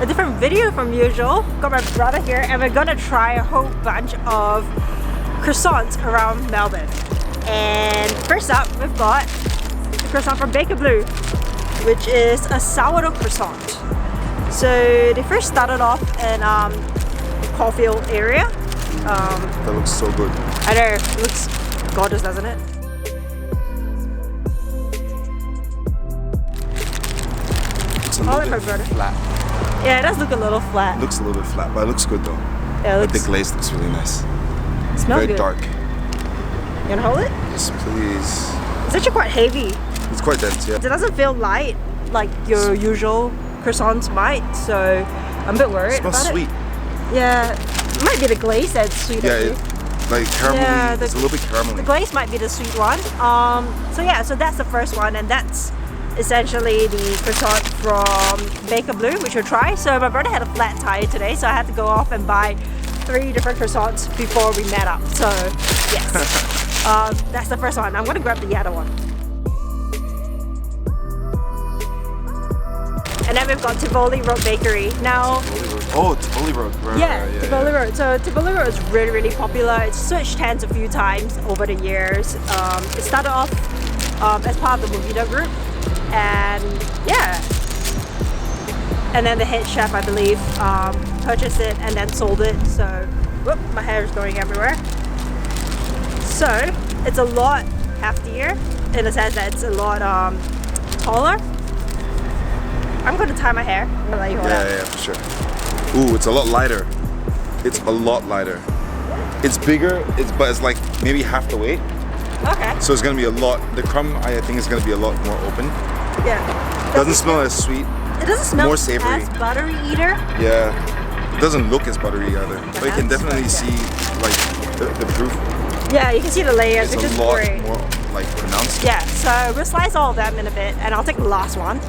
a different video from usual. Got my brother here and we're gonna try a whole bunch of croissants around Melbourne. And first up, we've got the croissant from Bleu, which is a sourdough croissant. So they first started off in Caulfield area. That looks so good. I know, it looks gorgeous, doesn't it? It's a little bit flat. Yeah, it does look a little flat. It looks a little bit flat, but it looks good though. Yeah, But the glaze looks really nice. It smells Very good. dark. You wanna hold it? Yes, please. It's actually quite heavy. It's quite dense, yeah. It doesn't feel light like your usual croissants might, so I'm a bit worried It smells about sweet. it. Yeah, it might be the glaze that's sweet. Yeah, actually. like caramelly. Yeah, It's a little bit The caramelly. glaze might be the sweet one. So yeah, so that's the first one, and that's essentially the croissant from Bleu, which we'll try. So my brother had a flat tire today, so I had to go off and buy 3 different croissants before we met up. So yes, that's the first one. I'm gonna grab the other one. And then we've got Tivoli Road Bakery. Now, Oh, Tivoli Road. Right, yeah, right, Tivoli Road. So Tivoli Road is really, really popular. It's switched hands a few times over the years. It started off as part of the Movida group, and yeah. And then the head chef, I believe, purchased it and then sold it. So, whoop, my hair is going everywhere. So it's a lot heftier in the sense that it's a lot taller. I'm gonna tie my hair. I'm gonna let you hold it. Yeah, for sure. Ooh, it's a lot lighter. It's a lot lighter. It's bigger, but it's like maybe half the weight. Okay. So it's gonna be a lot. The crumb, I think, is gonna be a lot more open. Yeah. Doesn't smell as sweet. It doesn't smell more savory. as buttery either. Yeah. It doesn't look as buttery either. But you can definitely see like the proof. Yeah, you can see the layers, It's which is a lot great. more like pronounced. Yeah, so we'll slice all of them in a bit, and I'll take the last one.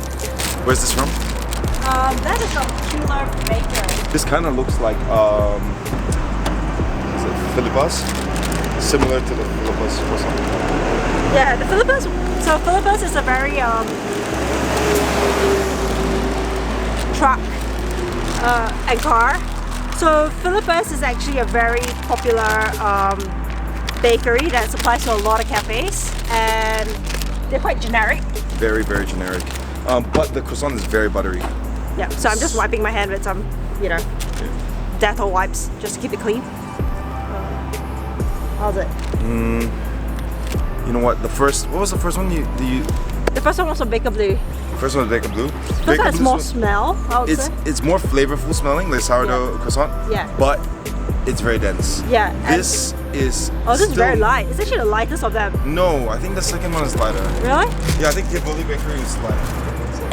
Where's this from? That is from Lune Bakery. This kind of looks like is it Philippas? Similar to the Philippas croissant. Yeah, the Philippas. So Philippas is a very truck and car. So Philippas is actually a very popular bakery that supplies to a lot of cafes, and they're quite generic. Very, very generic. But the croissant is very buttery. Yeah, so I'm just wiping my hand with some, Dettol wipes just to keep it clean. How's it? You know what? What was the first one The first one was from Bleu. The first one was Bakemono. This one has more smell, I would say. It's more flavorful smelling, like sourdough croissant. Yeah. But it's very dense. Yeah. This is. Oh, this is very light. It's actually the lightest of them. No, I think the second one is lighter. Really? Yeah, I think Tivoli Bakery is lighter.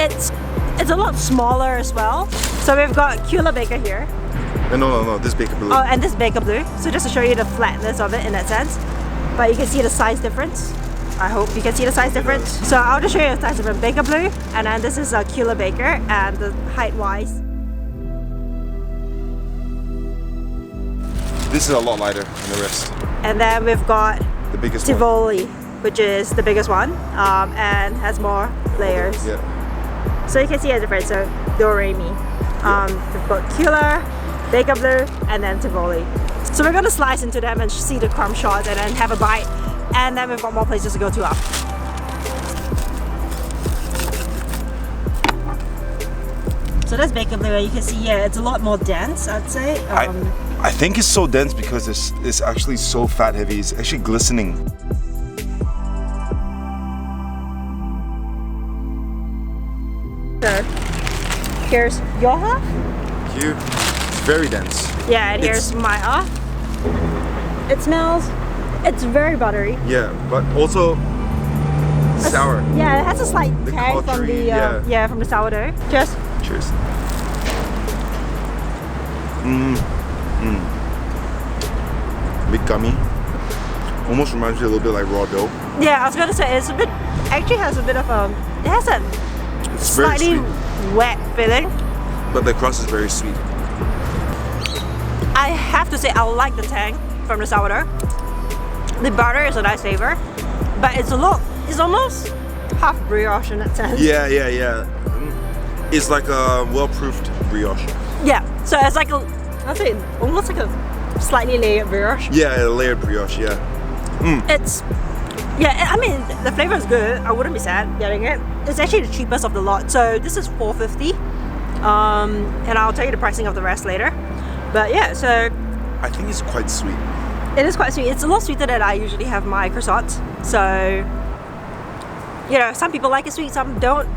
It's a lot smaller as well. So we've got Cula Baker here. No, this Bakemono. Oh, and this Bleu. So just to show you the flatness of it in that sense. But you can see the size difference. I hope you can see the size difference. So I'll just show you the size difference. Bleu, and then this is a Cula Baker, and the height-wise. This is a lot lighter than the rest. And then we've got The biggest one. Tivoli, which is the biggest one, and has more layers. Yeah. So you can see a difference. So Do-Re-Mi. We've got Cula, Bleu, and then Tivoli. So we're gonna slice into them and see the crumb shots and then have a bite. And then we've got more places to go to after. So that's Bleu, and you can see, yeah, it's a lot more dense, I'd say. I think it's so dense because it's actually so fat heavy. It's actually glistening. So here's your half. Here, it's very dense. Yeah, and here's my half. It smells, it's very buttery. Yeah, but also sour. Yeah, it has a slight The tang from culture-y, the yeah. from the sourdough. Cheers. Cheers. Big gummy. Almost reminds me a little bit like raw dough. Yeah, I was gonna say it's a bit. Actually, has a bit of it has a It's very slightly sweet, wet feeling. but the crust is very sweet. I have to say I like the tang from the sourdough. The butter is a nice flavor, but it's almost half brioche in that sense. Yeah. It's like a well-proofed brioche. Yeah, so it's like I think almost like a slightly layered brioche. Yeah, a layered brioche. Yeah. It's I mean the flavor is good. I wouldn't be sad getting it. It's actually the cheapest of the lot. So this is $4.50, and I'll tell you the pricing of the rest later. But yeah, so I think it's quite sweet. it is quite sweet. It's a lot sweeter than I usually have my croissants. So you know, some people like it sweet, some don't.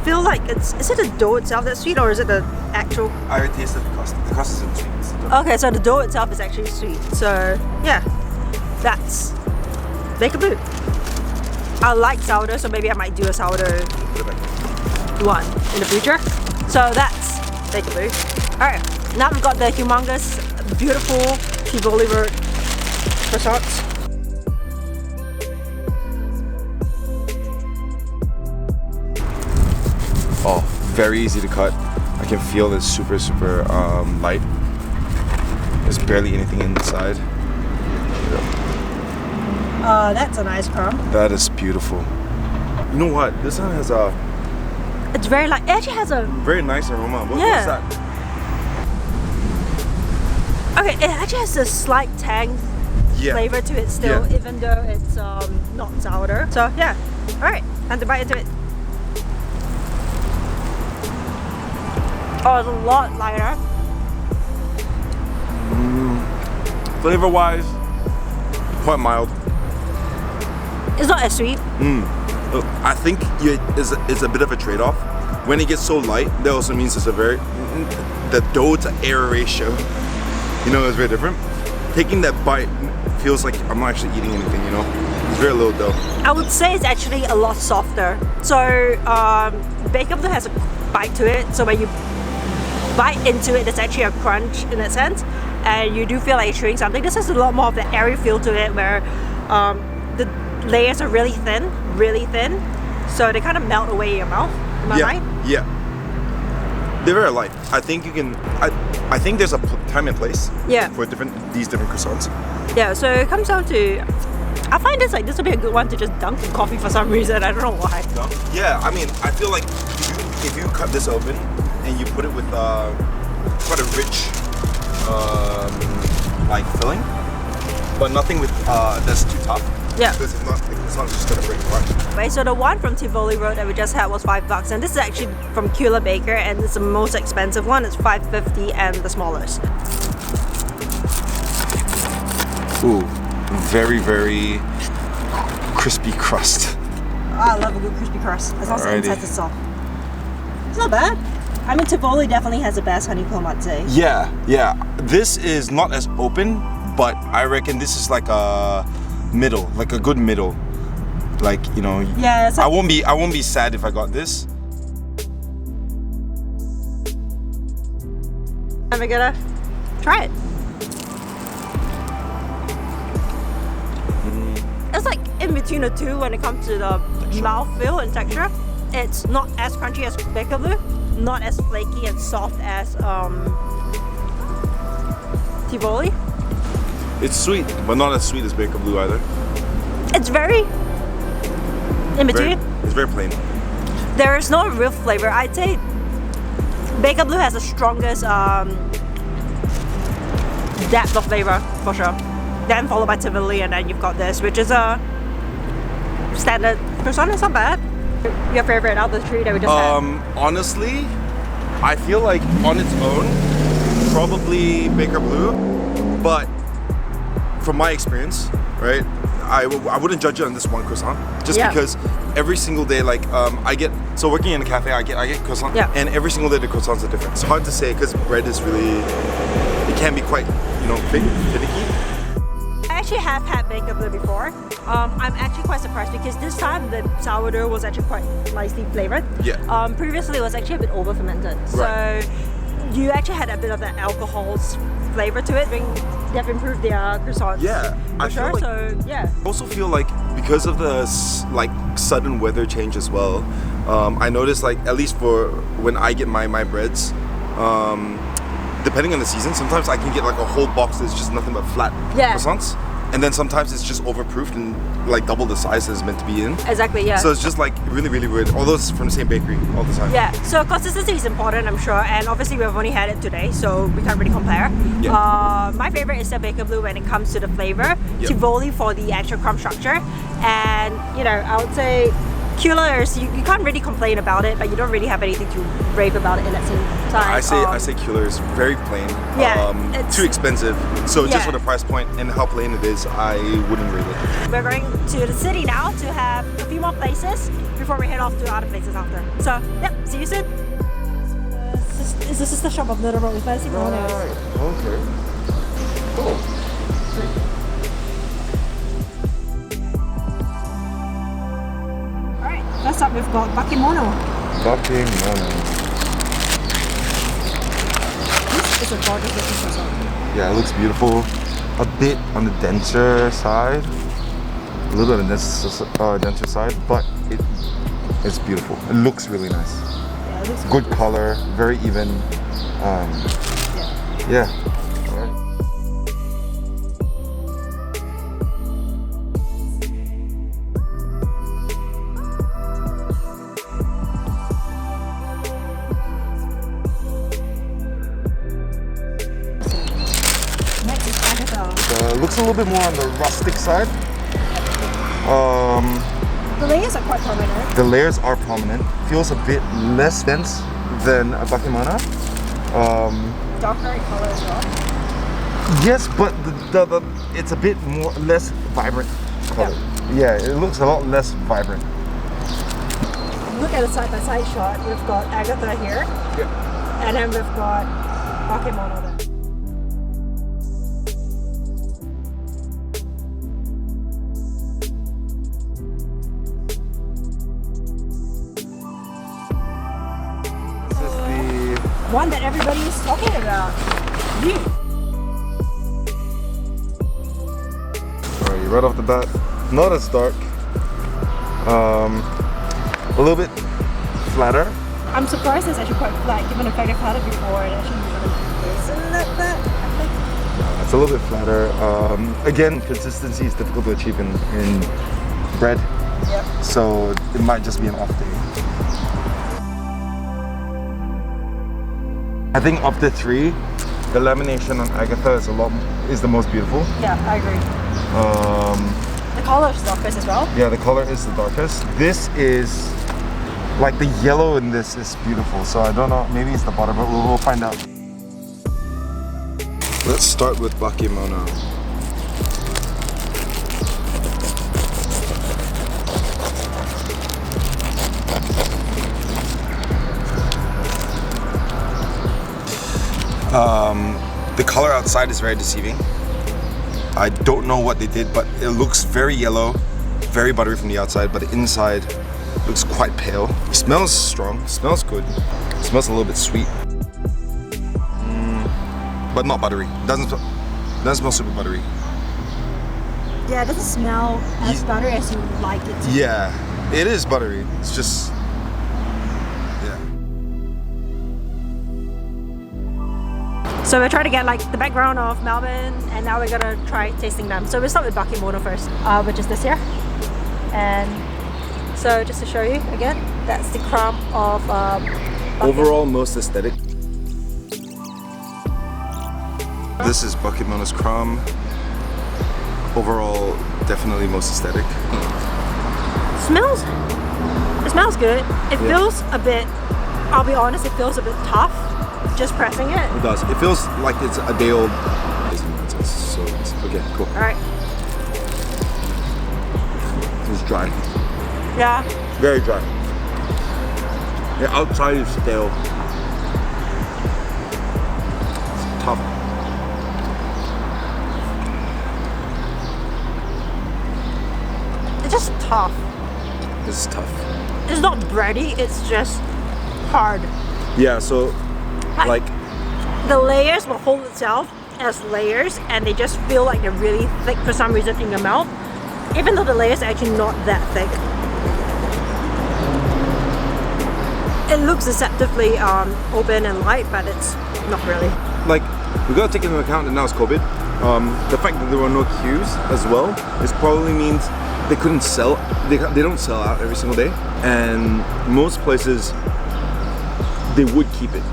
Feel like is it the dough itself that's sweet, or is it the actual? I already tasted the crust. The crust isn't sweet. It's the dough. Okay, so the dough itself is actually sweet. So yeah, that's Bakemono. I like sourdough, so maybe I might do a sourdough one in the future. So that's Bakemono. Alright, now we've got the humongous, beautiful Tivoli Road croissants. Oh, very easy to cut. I can feel it's super light. There's barely anything inside. That's a nice crumb. That is beautiful. You know what? This one has a It's very light. It actually has a very nice aroma. What Yeah. is that? okay. It actually has a slight tang Yeah. flavor to it still, Yeah. even though it's not sourdough. So yeah. All right, time to bite into it. Oh, it's a lot lighter. Flavor-wise, quite mild. It's not as sweet. I think it's a bit of a trade-off. When it gets so light, that also means it's the dough to air ratio. You know, it's very different. Taking that bite feels like I'm not actually eating anything. You know, it's very little dough. I would say it's actually a lot softer. So Bakemono has a bite to it. So when you bite into it, there's actually a crunch in that sense, and you do feel like you're chewing something. This has a lot more of the airy feel to it, where the layers are really thin, so they kind of melt away in your mouth. Am I right? Yeah. They're very light. I think you can. I think there's a time and place. Yeah. For these different croissants. Yeah. So it comes down to, I find this would be a good one to just dunk in coffee for some reason. I don't know why. Yeah. I mean, I feel like if you cut this open and you put it with quite a rich like filling, but nothing with that's too tough. Yeah. Because if not, the croissant's just gonna break apart. Okay, so the one from Tivoli Road that we just had was $5, and this is actually from Bleu Baker, and it's the most expensive one. It's $5.50 and the smallest. Ooh, very crispy crust. I love a good crispy crust, as long as the Alrighty. inside is soft. It's not bad. I mean, Tivoli definitely has the best honeycomb, I'd say. Yeah. This is not as open, but I reckon this is like a middle, like a good middle. Like, you know, Yeah, it's like, I won't be sad if I got this. and we're gonna try it. It's like in between the two when it comes to the mouthfeel and texture. It's not as crunchy as Bakemono, not as flaky and soft as Tivoli. It's sweet, but not as sweet as Bakemono either. It's very in between. It's very plain. There is no real flavor. I'd say Bakemono has the strongest depth of flavor for sure. Then followed by Tivoli, and then you've got this, which is a standard croissant. It's not bad. Your favorite out of the three that we just had? Honestly, I feel like on its own, probably Bleu, but from my experience, right, I wouldn't judge it on this one croissant, just Yeah. because every single day, like working in a cafe, I get croissant, Yeah. and every single day the croissants are different. It's hard to say because bread is really, it can be quite, finicky. I actually have had Bakemono before. I'm actually quite surprised because this time the sourdough was actually quite nicely flavored. Yeah. Previously it was actually a bit over fermented. Right. So you actually had a bit of the alcohol's flavor to it. They've improved their croissants. Yeah, For I feel sure. like- So yeah. I also feel like because of the sudden weather change as well, I noticed like at least for when I get my breads, depending on the season, sometimes I can get like a whole box that's just nothing but flat Yeah. croissants. and then sometimes it's just overproofed and like double the size it's meant to be in. Exactly, yeah. So it's just like really, really weird. Although it's from the same bakery all the time. Yeah, so consistency is important, I'm sure, and obviously we've only had it today, so we can't really compare. Yeah. My favorite is the Baker Blue when it comes to the flavor, Yep. Tivoli for the actual crumb structure, and you know, I would say Keulers, you can't really complain about it, but you don't really have anything to rave about it in that same time. I say Keulers is very plain. Yeah, it's too expensive. So just Yeah. for the price point and how plain it is, I wouldn't rate it. We're going to the city now to have a few more places before we head off to other places after. So, yep, see you soon. It's the sister shop of Little Road with fancy corners. Okay. Cool. Alright, first up we've got Bakemono. Bakemono. This is a gorgeous looking croissant. Yeah, it looks beautiful. A bit on the denser side. A little bit on the denser side, but it's beautiful. It looks really nice. Yeah, it looks Good color, very even. Yeah. Alright. Next is Agathe. Looks a little bit more on the rustic side. The layers are quite prominent. The layers are prominent. Feels a bit less dense than a Bakemono. Darker in color as well. Yes, but it's a bit more less vibrant color. Yeah, it looks a lot less vibrant. Look at the side-by-side shot. We've got Agatha here, Yeah. and then we've got Bakemono there. This is the One that everybody is talking about. Bleu. Alright, right off the bat, not as dark. A little bit flatter. I'm surprised it's actually quite flat, given the fact I've had it before and actually usually isn't that flat, I think. It's a little bit flatter. Again, consistency is difficult to achieve in bread. Yep. So it might just be an off day. I think of the three, the lamination on Agatha is the most beautiful. Yeah, I agree. The color is darkest as well. Yeah, the color is the darkest. This is like the yellow in this is beautiful. So I don't know, maybe it's the bottom, but we'll find out. Let's start with Bakemono. The color outside is very deceiving. I don't know what they did, but it looks very yellow, very buttery from the outside, but the inside looks quite pale. It smells strong, smells good. It smells a little bit sweet, but not buttery. Doesn't smell super buttery. Yeah, it doesn't smell as buttery as you would like it to. Yeah, it is buttery. It's just, yeah. So we're trying to get like the background of Melbourne, and now we're gonna try tasting them. So we'll start with Bakemono first, which is this here. And so just to show you again, that's the crumb of Overall, most aesthetic. This is Bakemono's crumb. Overall, definitely most aesthetic. It smells good. It feels a bit, I'll be honest, it feels a bit tough just pressing it. It does. It feels like it's a day old. So okay, cool. Alright. It's dry. Yeah. Very dry. The outside is stale. It's tough. It's just tough. This is tough. It's not bready, it's just hard. Yeah, so like the layers will hold itself as layers, and they just feel like they're really thick for some reason in your mouth, even though the layers are actually not that thick. It looks deceptively open and light, but it's not really. like we gotta take into account that now it's COVID. The fact that there were no queues as well, is probably means they couldn't sell. They don't sell out every single day, and most places they would keep it,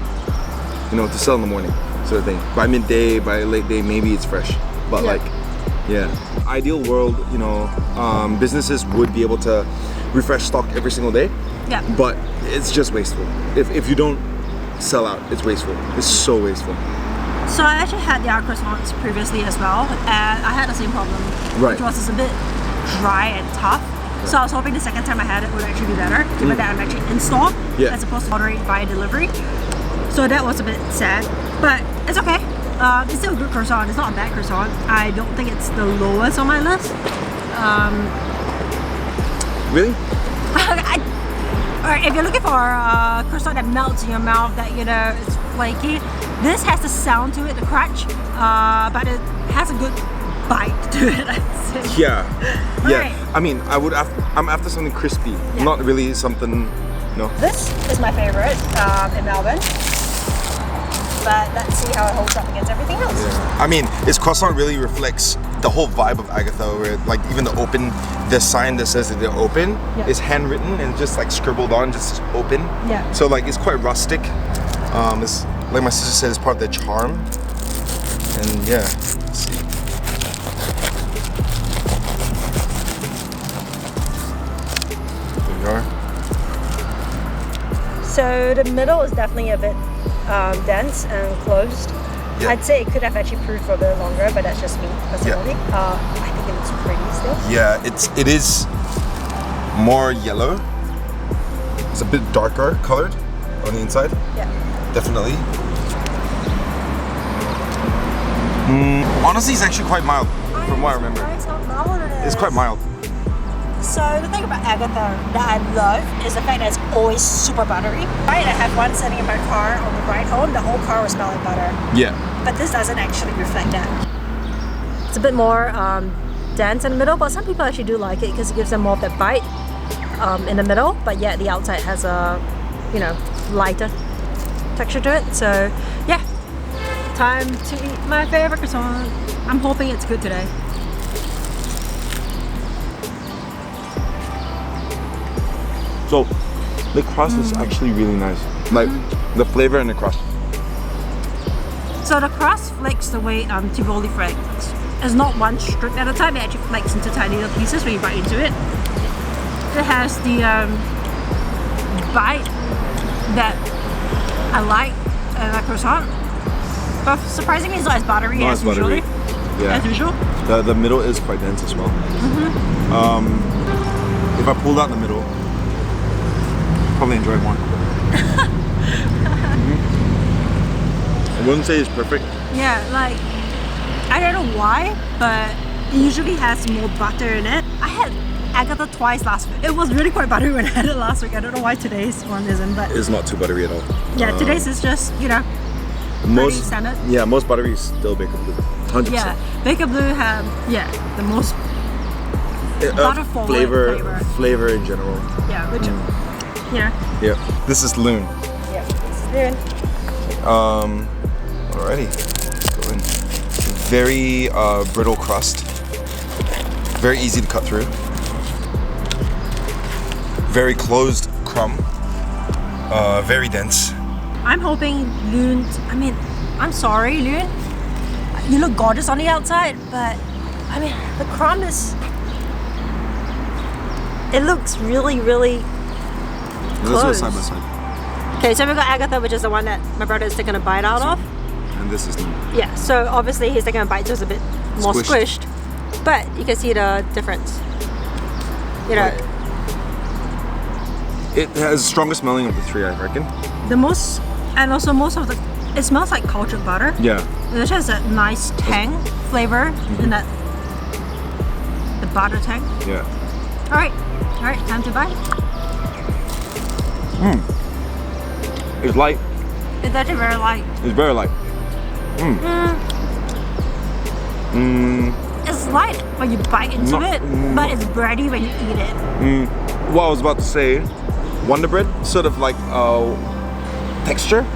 you know, to sell in the morning, sort of thing. By midday, by late day, maybe it's fresh. But like, yeah, ideal world, you know, businesses would be able to refresh stock every single day. Yeah. But it's just wasteful. If you don't sell out, it's wasteful. It's so wasteful. So I actually had the croissants previously as well, and I had the same problem, which was just a bit dry and tough. So I was hoping the second time I had it would actually be better, given that I'm actually in store as opposed to ordering via delivery. So that was a bit sad, but it's okay. It's still a good croissant. It's not a bad croissant. I don't think it's the lowest on my list. Really? If you're looking for a croissant that melts in your mouth, that, you know, it's flaky, this has the sound to it, the crunch, but it has a good bite to it, I'd say. Yeah. Right. I mean, I'm after something crispy, not really something, no. This is my favorite in Melbourne, but let's see how it holds up against everything else. Yeah. I mean, its croissant really reflects the whole vibe of Agathe, where like even the sign that says that they're open is handwritten and just like scribbled on, just open. Yeah. So like it's quite rustic. It's like my sister said, it's part of their charm. And yeah, let's see. There we are. So the middle is definitely a bit dense and closed. Yeah. I'd say it could have actually proved for a bit longer, but that's just me personally. I think it looks pretty still. Yeah, it is more yellow. It's a bit darker colored on the inside. Yeah. Definitely. Honestly, it's actually quite mild, from what I remember. It's not mild, it is. It's quite mild. So the thing about Agathe that I love is the fact that it's always super buttery. Right, I have one sitting in my car on the ride home, the whole car will smell like butter. Yeah. But this doesn't actually reflect that. It's a bit more dense in the middle, but some people actually do like it because it gives them more of that bite in the middle, but yet the outside has a, you know, lighter texture to it. So yeah, time to eat my favorite croissant. I'm hoping it's good today. So the crust is actually really nice. Like the flavor in the crust. So the crust flakes the way Tivoli flakes. It's not one strip at a time, it actually flakes into tiny little pieces when you bite into it. It has the bite that I like in a croissant. But surprisingly, it's not as buttery as usually. Yeah. As usual. The middle is quite dense as well. If I pulled out the middle, probably enjoy it more. I wouldn't say it's perfect. Yeah, like, I don't know why, but it usually has more butter in it. I had Agathe twice last week. It was really quite buttery when I had it last week. I don't know why today's one isn't, but It's not too buttery at all. yeah, today's is just, you know, pretty standard. Yeah, most buttery is still Bakemono Bleu. 100%. Yeah, Bakemono Bleu have, the most butter forward flavor in general. Yeah, which, you know. Yeah. This is Lune. Yeah, this is Lune. Alrighty, let's go in. Very brittle crust. Very easy to cut through. Very closed crumb. Very dense. I'm hoping Lune, I mean, I'm sorry, Lune. You look gorgeous on the outside, but I mean, the crumb is, it looks really, really Let's close. go side by side. Okay, so we've got Agathe, which is the one that my brother is taking a bite out of. And this is Lune. Yeah, so obviously he's taking a bite, so it's a bit more squished. But you can see the difference. You know, it has the strongest smelling of the three, I reckon. the most, and also most of the, it smells like cultured butter. Yeah. It has that nice tang flavor in that, the butter tang. Yeah. Alright, time to bite. It's light. It's actually very light. It's very light. It's light when you bite into it, but it's bready when you eat it. What I was about to say, Wonder Bread, sort of like texture.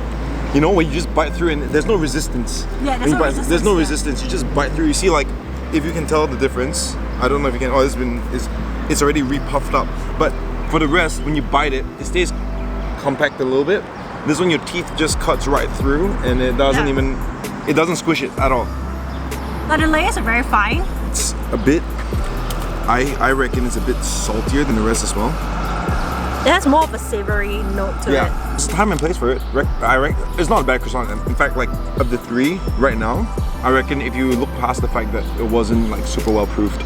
You know, when you just bite through and there's no resistance. Yeah, When you bite- there's no yeah. resistance. You just bite through. You see, like, if you can tell the difference. I don't know if you can. Oh, it's already re-puffed up. But for the rest, when you bite it, it stays compact a little bit. This one, your teeth just cuts right through, and it doesn't it doesn't squish it at all. But the layers are very fine. It's a bit. I reckon it's a bit saltier than the rest as well. It has more of a savory note to it. Yeah, it's time and place for it. I reckon it's not a bad croissant. In fact, like of the three right now, I reckon if you look past the fact that it wasn't like super well proofed.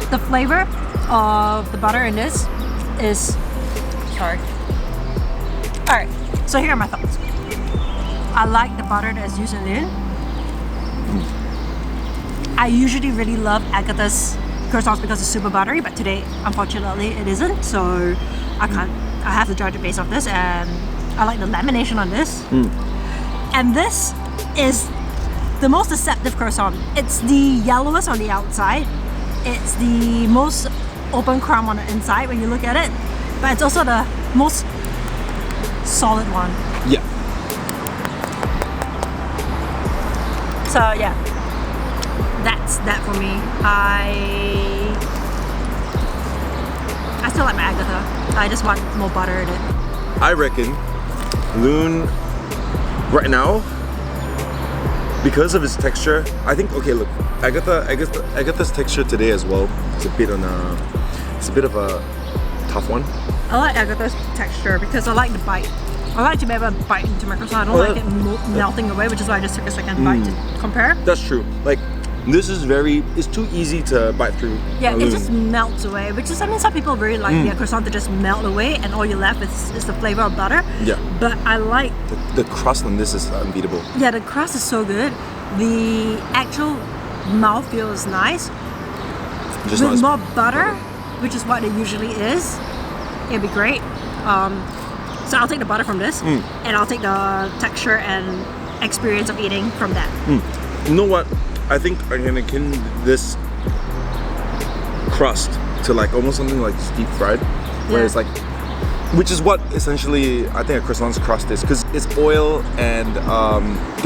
The flavor of the butter in this is sorry. Alright, so here are my thoughts. I like the butter that's used in it. I usually really love Agatha's croissants because it's super buttery, but today, unfortunately, it isn't. So I have to judge it based off this, and I like the lamination on this. And this is the most deceptive croissant. It's the yellowest on the outside. It's the most open crumb on the inside when you look at it, but it's also the most solid one. Yeah. So yeah, that's that for me. I still like my Agatha. I just want more butter in it. I reckon Lune right now, because of its texture, I think, okay, look, Agatha's texture today as well is a bit of a tough one. I like Agatha's texture because I like the bite. I like to be able to bite into my croissant. I don't like it melting away, which is why I just took a second bite to compare. That's true. Like, this is it's too easy to bite through. Yeah, it just melts away, which is, I mean, some people really like their croissant to just melt away and all you're left is the flavor of butter. Yeah. But I like... The crust on this is unbeatable. Yeah, the crust is so good. The actual mouthfeel is nice. Just With not more butter, which is what it usually is, it'd be great. So I'll take the butter from this, and I'll take the texture and experience of eating from that. You know what? I think I'm gonna akin this crust to like almost something like deep fried, where it's like, which is what essentially I think a croissant's crust is, because it's oil and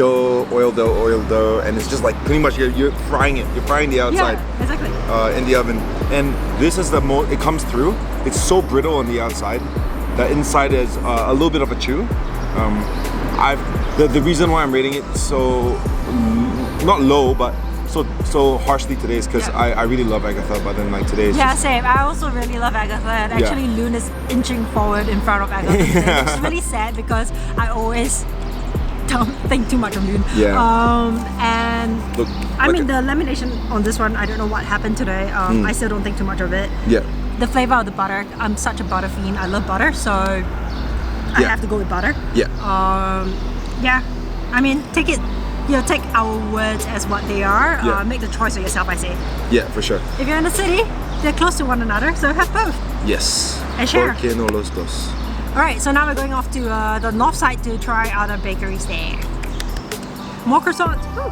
oil dough, and it's just like pretty much you're frying it. You're frying the outside. Yeah, exactly. In the oven, and this is it comes through. It's so brittle on the outside. The inside is a little bit of a chew. The reason why I'm rating it so not low, but so harshly today is because I really love Agatha, but then like today is Same. I also really love Agatha, and actually Lune is inching forward in front of Agatha today, which is really sad because I always don't think too much of Lune. And look, I mean the lamination on this one, I don't know what happened today. I still don't think too much of it. Yeah. The flavor of the butter, I'm such a butter fiend. I love butter, so I have to go with butter. Yeah. I mean, take our words as what they are. Make the choice for yourself, I say. Yeah, for sure. If you're in the city, they're close to one another, so have both. Yes. And share. ¿Por qué no los dos? Alright, so now we're going off to the north side to try other bakeries there. More croissants. Woo.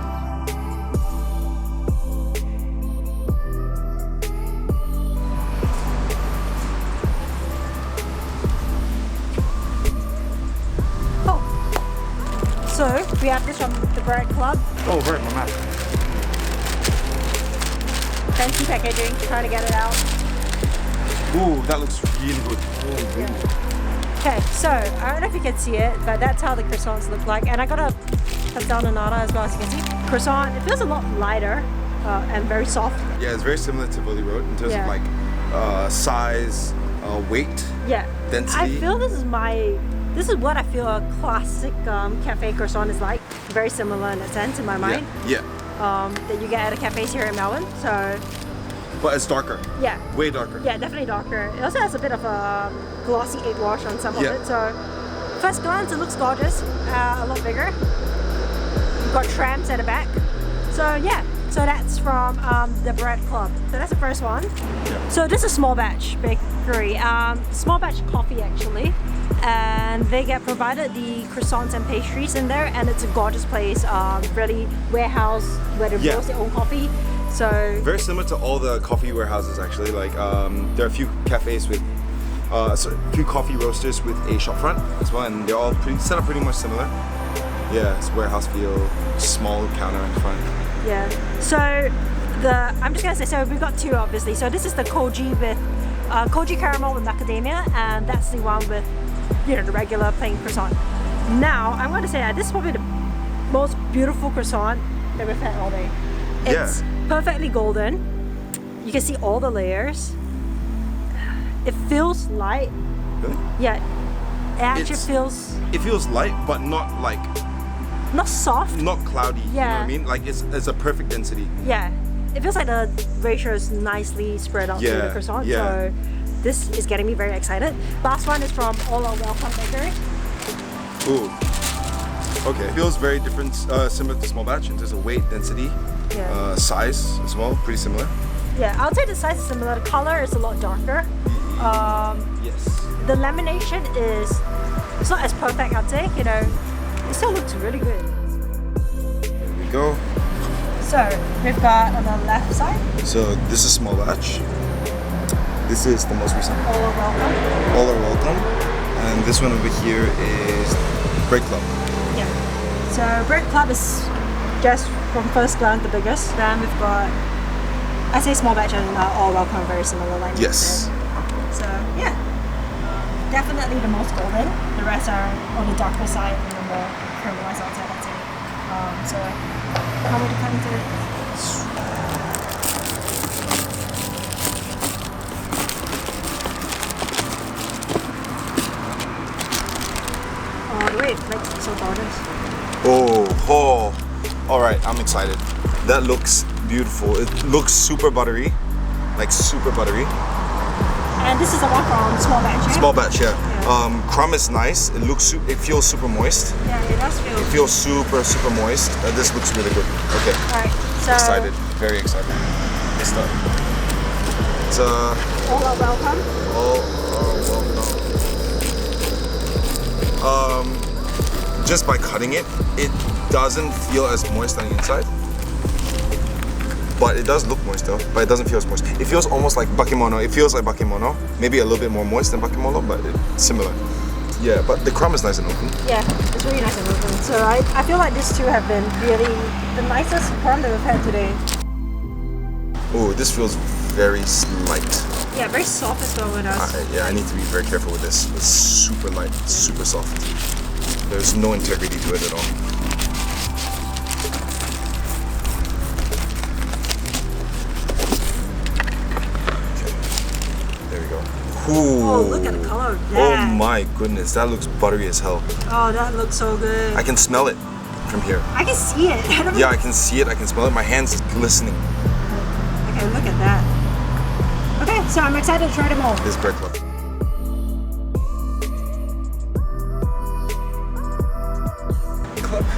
So, we have this from the Bread Club. Oh, right, my map. Fancy packaging, trying to get it out. Ooh, that looks really good. Oh, really. Okay, so I don't know if you can see it, but that's how the croissants look like. And I got a pastel nata as well, as you can see. Croissant, it feels a lot lighter and very soft. Yeah, it's very similar to Tivoli Road in terms of like size, weight, density. I feel this is what I feel a classic cafe croissant is like. Very similar in that sense in my mind. Yeah. That you get at the cafes here in Melbourne. So. But it's darker. Yeah. Way darker. Yeah, definitely darker. It also has a bit of a glossy egg wash on some of it. So first glance, it looks gorgeous. A lot bigger. You've got trams at the back. So yeah. So that's from the Bread Club. So that's the first one. Yeah. So this is small batch bakery. Small batch coffee actually. And they get provided the croissants and pastries in there, and it's a gorgeous place, really warehouse where they roast their own coffee. So very similar to all the coffee warehouses actually. Like there are a few cafes with So 2 coffee roasters with a shop front as well, and they're all set up pretty much similar. Yeah, it's warehouse feel, small counter in front. Yeah. So I'm just gonna say, so we've got 2 obviously. So this is the koji with koji caramel with macadamia, and that's the one with, you know, the regular plain croissant. Now I'm going to say that this is probably the most beautiful croissant that we've had all day. It's perfectly golden. You can see all the layers. It feels light. Really? Yeah. It actually feels. It feels light, but not like. Not soft. Not cloudy. Yeah. You know what I mean? Like it's a perfect density. Yeah. It feels like the ratio is nicely spread out through the croissant. Yeah. So this is getting me very excited. Last one is from All Our Welcome Bakery. Ooh. Okay. Feels very different, similar to small batch in terms of weight, density, size as well. Pretty similar. Yeah, I'll say the size is similar. The color is a lot darker. Yes. The lamination it's not as perfect, I'd say. You know, it still looks really good. There we go. So we've got on the left side. So this is small batch. This is the most recent. All Are Welcome. All Are Welcome. And this one over here is Break Club. Yeah. So Break Club is just from first glance the biggest. Then we've got, I say small batch and All Welcome, very similar lines. Yes. There. So yeah, definitely the most golden. The rest are on the darker side and the more caramelized outside, I'd say. So how would you cut into it? Oh, the way it flicks is so gorgeous. Oh. All right, I'm excited. That looks beautiful. It looks super buttery, like super buttery. And this is the one from small batch. Yeah? Small batch, yeah. Crumb is nice. It feels super moist. Yeah, it does feel. It feels super moist. This looks really good. Okay. Alright, so Excited, very excited. Let's start. It's All Are Welcome. Welcome. Just by cutting it, it doesn't feel as moist on the inside. But it does look moist though, but it doesn't feel as moist. It feels almost like Bakemono. It feels like Bakemono. Maybe a little bit more moist than Bakemono, but it's similar. Yeah, but the crumb is nice and open. Yeah, it's really nice and open. So I feel like these 2 have been really the nicest crumb that we've had today. Oh, this feels very light. Yeah, very soft as well with us. Yeah, I need to be very careful with this. It's super light, super soft. There's no integrity to it at all. Ooh. Oh, look at the color of that. Oh my goodness, that looks buttery as hell. Oh, that looks so good. I can smell it from here. I can see it. Yeah, I can see it, I can smell it. My hand's glistening. Okay, look at that. Okay, so I'm excited to try them all. This Bread Club.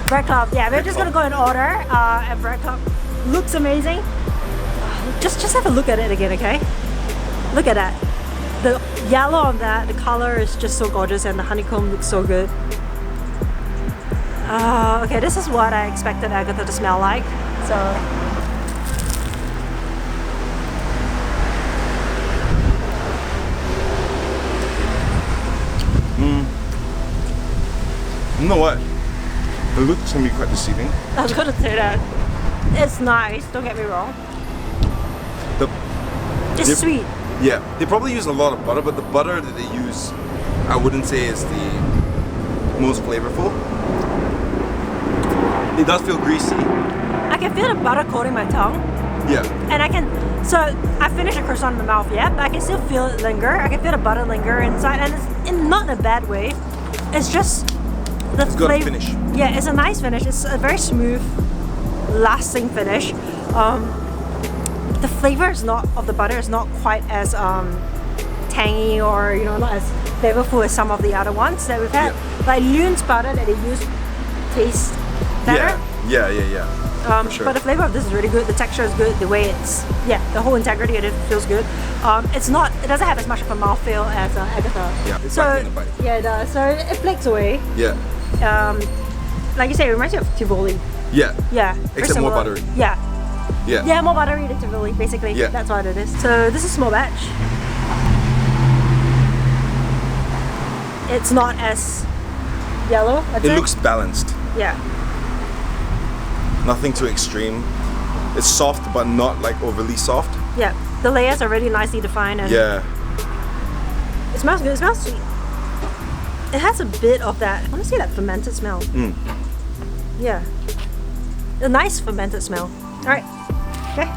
Bread Club, yeah, we're just gonna go in order. And Bread Club looks amazing. Just have a look at it again, okay? Look at that. The yellow on that, the color is just so gorgeous, and the honeycomb looks so good. Okay, this is what I expected Agatha to smell like. So. You know what? The looks can be quite deceiving. I was gonna say that. It's nice, don't get me wrong. It's sweet. Yeah, they probably use a lot of butter, but the butter that they use, I wouldn't say is the most flavorful. It does feel greasy. I can feel the butter coating my tongue. Yeah. And so I finished the croissant in the mouth, yeah, but I can still feel it linger. I can feel the butter linger inside, and it's not in a bad way. It's just the It's got a finish. Yeah, it's a nice finish. It's a very smooth, lasting finish. The flavor of the butter is not quite as tangy or not as flavorful as some of the other ones that we've had. Yeah. Like Lune's butter that they use tastes better. Yeah. For sure. But the flavor of this is really good. The texture is good. The way the whole integrity of it feels good. It doesn't have as much of a mouthfeel as Agatha. Yeah, it's like in a bite. Yeah, it does. So it flakes away. Yeah. Like you say, it reminds me of Tivoli. Yeah. Yeah. Except more buttery. Yeah. Yeah. Yeah, more buttery than Tivoli, basically. Yeah. That's what it is. So this is small batch. it's not as yellow. It looks balanced. Yeah. Nothing too extreme. It's soft, but not like overly soft. Yeah. The layers are really nicely defined, and Yeah. it smells good. It smells sweet. It has a bit of that, I want to say that fermented smell. Yeah. A nice fermented smell. All right. Okay.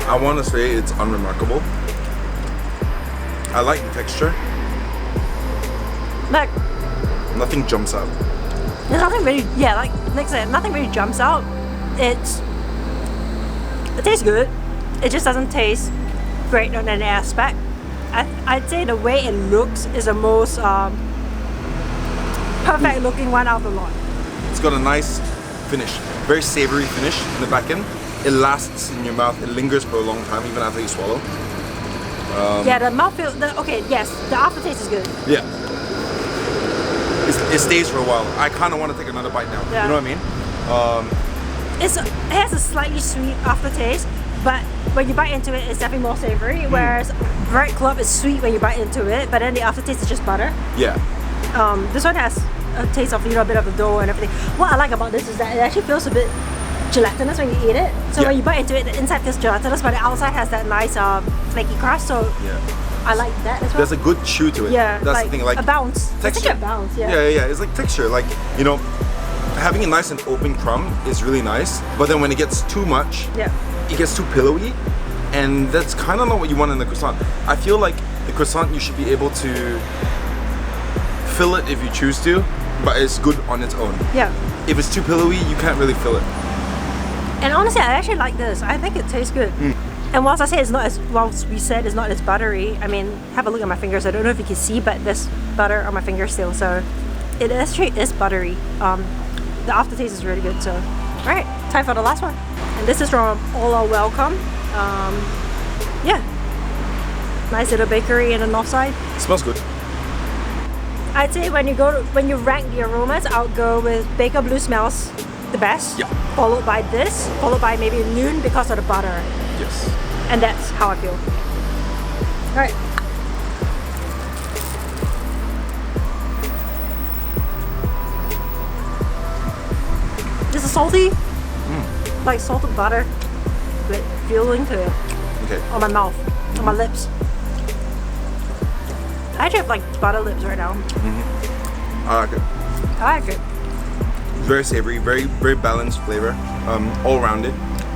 I want to say it's unremarkable. I like the texture. Like, Nothing jumps out. there's nothing really, yeah, like Nick said, nothing really jumps out. It tastes good. It just doesn't taste great on any aspect. I'd say the way it looks is the most perfect looking one out of the lot. It's got a nice finish, very savory finish in the back end. It lasts in your mouth. It lingers for a long time, even after you swallow. Yeah, the mouthfeel. Okay, yes, the aftertaste is good. Yeah. It stays for a while. I kind of want to take another bite now. Yeah. You know what I mean? It has a slightly sweet aftertaste, but when you bite into it, it's definitely more savory. Whereas Bright Club is sweet when you bite into it, but then the aftertaste is just butter. Yeah. This one has a taste of a bit of the dough and everything. What I like about this is that it actually feels a bit gelatinous when you eat it. So Yeah. when you bite into it, the inside feels gelatinous, but the outside has that nice flaky crust. So Yeah. I like that as well. There's a good chew to it. Yeah, That's like the thing. Like a bounce. texture. It's like a bounce. Yeah. Yeah. It's like texture. Like, you know, having a nice and open crumb is really nice. But then when it gets too much, Yeah. it gets too pillowy, and that's kind of not what you want in the croissant. I feel like the croissant, you should be able to fill it if you choose to, but it's good on its own. Yeah. If it's too pillowy, you can't really fill it. And honestly, I actually like this. I think it tastes good. And whilst I say it's not as, whilst we said it's not as buttery, I mean, have a look at my fingers. I don't know if you can see, but there's butter on my fingers still. So it actually is buttery. The aftertaste is really good. So, all right, time for the last one. And this is from All Are Welcome. Yeah, nice little bakery in the north side. It smells good. I'd say when you rank the aromas, I would go with Baker Blue smells the best. Yeah. Followed by this, followed by maybe Lune because of the butter. Yes. And that's how I feel. Alright. This is salty. Like salted butter with feeling to it. Okay. On my mouth. On my lips. I actually have like butter lips right now. I like it. I like it. Very savory, very balanced flavor, all rounded.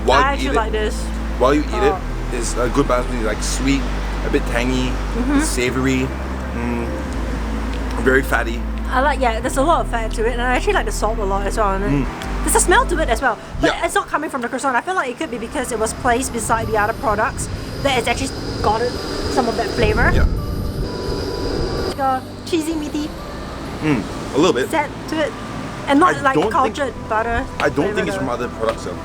While I you actually eat like it, this. while you eat it, it's a good balance between like sweet, a bit tangy, savory, very fatty. I like, yeah, there's a lot of fat to it, and I actually like the salt a lot as well. And then there's a smell to it as well. But Yeah. it's not coming from the croissant. I feel like it could be because it was placed beside the other products that it's actually gotten some of that flavor. Yeah. Like a cheesy, meaty A little bit. set to it. And not I like don't think- cultured butter. I don't flavor think it's though. from other products though.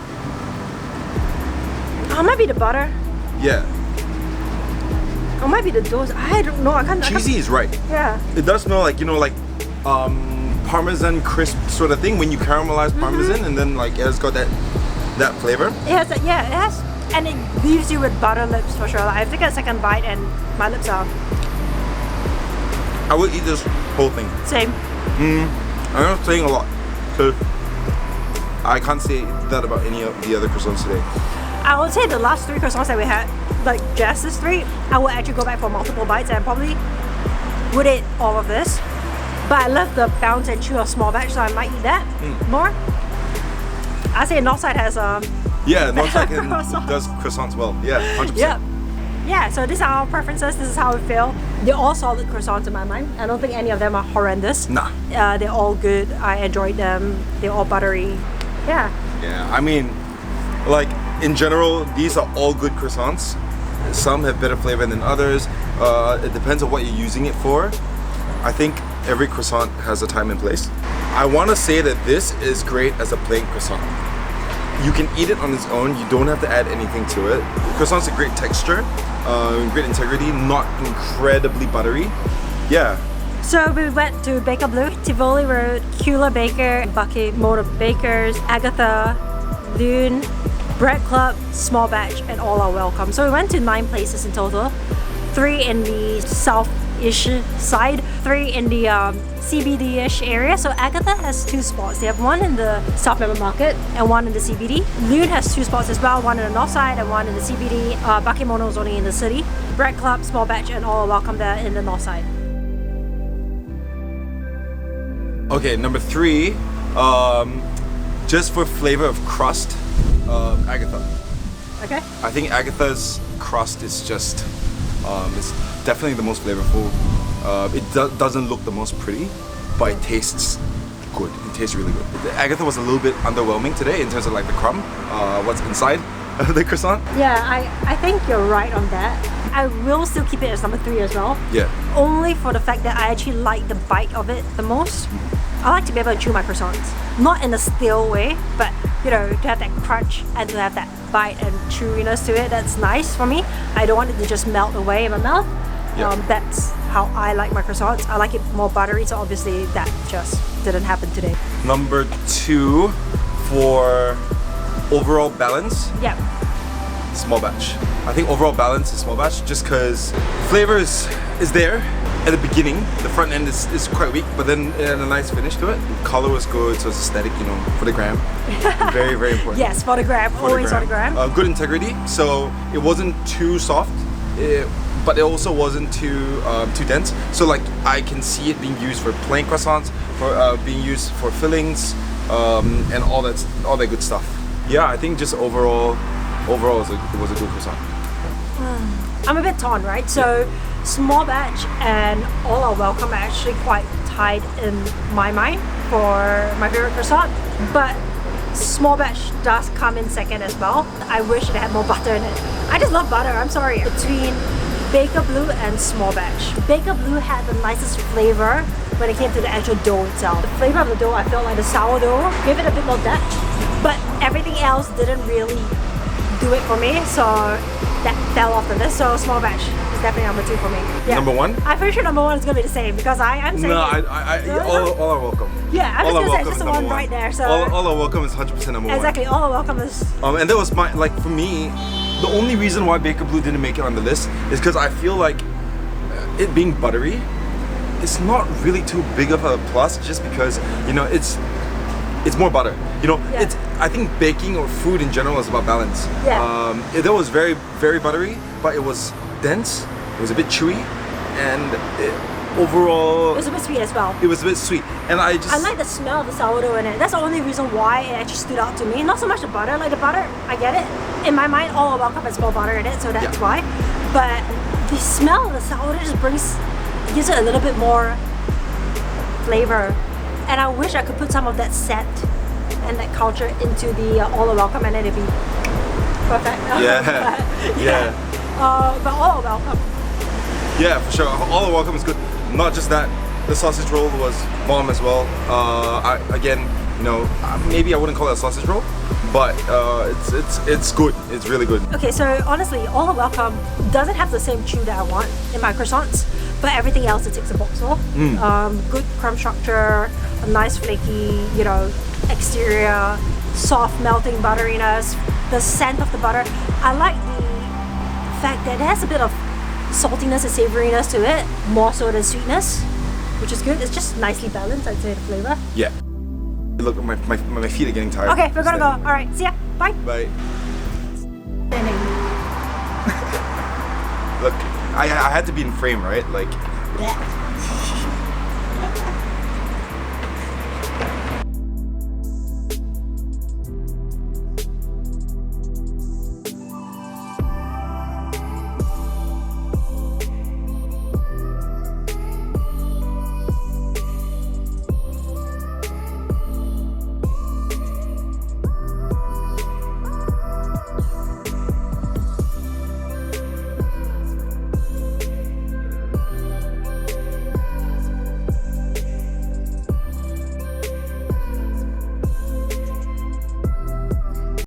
Oh, it might be the butter. Yeah. Or it might be the dough. I don't know. I can't. Cheesy is right. Yeah. It does smell like, you know, like Parmesan crisp sort of thing when you caramelize Parmesan and then like it's got that flavor. It has, yeah, it has, and it leaves you with butter lips for sure. Like, I've taken a second bite and my lips are I would eat this whole thing. same. I'm not saying a lot because I can't say that about any of the other croissants today. I would say the last 3 croissants that we had, like just this 3, I would actually go back for multiple bites and probably would eat all of this. But I love the bounce and chew of small batch, so I might eat that more. I say Northside has Yeah, Northside Croissants. does croissants well. Yeah, 100%. yeah. Yeah, so these are our preferences, this is how we feel. They're all solid croissants in my mind. I don't think any of them are horrendous. Nah. They're all good. I enjoyed them. They're all buttery. Yeah. Yeah, I mean, like in general, these are all good croissants. Some have better flavor than others. It depends on what you're using it for. I think every croissant has a time and place. I want to say that this is great as a plain croissant. You can eat it on its own. You don't have to add anything to it. Croissant's a great texture, great integrity, not incredibly buttery. Yeah. So we went to Baker Bleu, Tivoli Road, Kula Baker, Bakemono Bakers, Agathe, Lune, Bread Club, Small Batch, and all are welcome. So we went to 9 places in total. 3 in the south-ish side, 3 in the CBD-ish area. So Agathe has 2 spots. They have one in the South Melbourne Market and one in the CBD. Lune has 2 spots as well, one in the north side and one in the CBD. Bakemono is only in the city. Bread Club, Small Batch, and all are welcome there in the north side. Okay, number 3, just for flavor of crust, Agathe. Okay. I think Agatha's crust is just, it's definitely the most flavorful. It doesn't look the most pretty, but it tastes good. It tastes really good. Agathe was a little bit underwhelming today in terms of like the crumb, what's inside the croissant. Yeah, I think you're right on that. I will still keep it as number 3 as well. Yeah. Only for the fact that I actually like the bite of it the most. I like to be able to chew my croissants. Not in a stale way, but you know, to have that crunch and to have that bite and chewiness to it, that's nice for me. I don't want it to just melt away in my mouth. Yeah. That's how I like my croissants. I like it more buttery, so obviously that just didn't happen today. Number 2, for overall balance, Yeah. small batch. I think overall balance is small batch just because flavor is there at the beginning. The front end is quite weak, but then it had a nice finish to it. The color was good, so it's aesthetic, you know, for the gram. Very, very important. Yes, for the gram, always for the gram. Good integrity, so it wasn't too soft, but it also wasn't too dense. So like I can see it being used for plain croissants, for being used for fillings, and all that good stuff. Yeah, I think just overall, it was a good croissant. I'm a bit torn, right? So small batch and all are welcome are actually quite tied in my mind for my favorite croissant, but small batch does come in second as well. I wish it had more butter in it. I just love butter, I'm sorry. Between Baker Bleu and small batch, Baker Bleu had the nicest flavor when it came to the actual dough itself. The flavor of the dough, I felt like the sourdough gave it a bit more depth, but everything else didn't really do it for me, so that fell off the list. So small batch is definitely number 2 for me. Yeah. Number 1? I'm pretty sure number 1 is gonna be the same because I'm saying No, all are welcome. yeah, I'm all just gonna say it's welcome just is the number one 1. right there. So All are welcome is 100% number 1. exactly, all are welcome is And that was my, like for me, the only reason why Baker Bleu didn't make it on the list is because I feel like it being buttery, it's not really too big of a plus just because, you know, it's more butter. You know, Yeah. I think baking or food in general is about balance. Yeah. That was very, very buttery, but it was dense, it was a bit chewy, and overall, it was a bit sweet as well. it was a bit sweet. And I like the smell of the sourdough in it. That's the only reason why it actually stood out to me. Not so much the butter. Like the butter, I get it. In my mind, all are welcome has more butter in it, so that's why. But the smell of the sourdough just gives it a little bit more flavor. And I wish I could put some of that scent and that culture into the all are welcome, and then it'd be perfect. Yeah. But all are welcome. Yeah, for sure. All are welcome is good. Not just that, the sausage roll was bomb as well. Maybe I wouldn't call it a sausage roll, but it's good. It's really good. Okay, so honestly, all are welcome doesn't have the same chew that I want in my croissants, but everything else it ticks a box for. Good crumb structure, a nice flaky, exterior, soft melting butteriness, the scent of the butter. I like the fact that it has a bit of saltiness and savoriness to it, more so than sweetness, which is good. It's just nicely balanced, I'd say, the flavor. Yeah. Look, my feet are getting tired. Okay, we're gonna go. All right, see ya. Bye. Bye. Look, I had to be in frame, right? Like.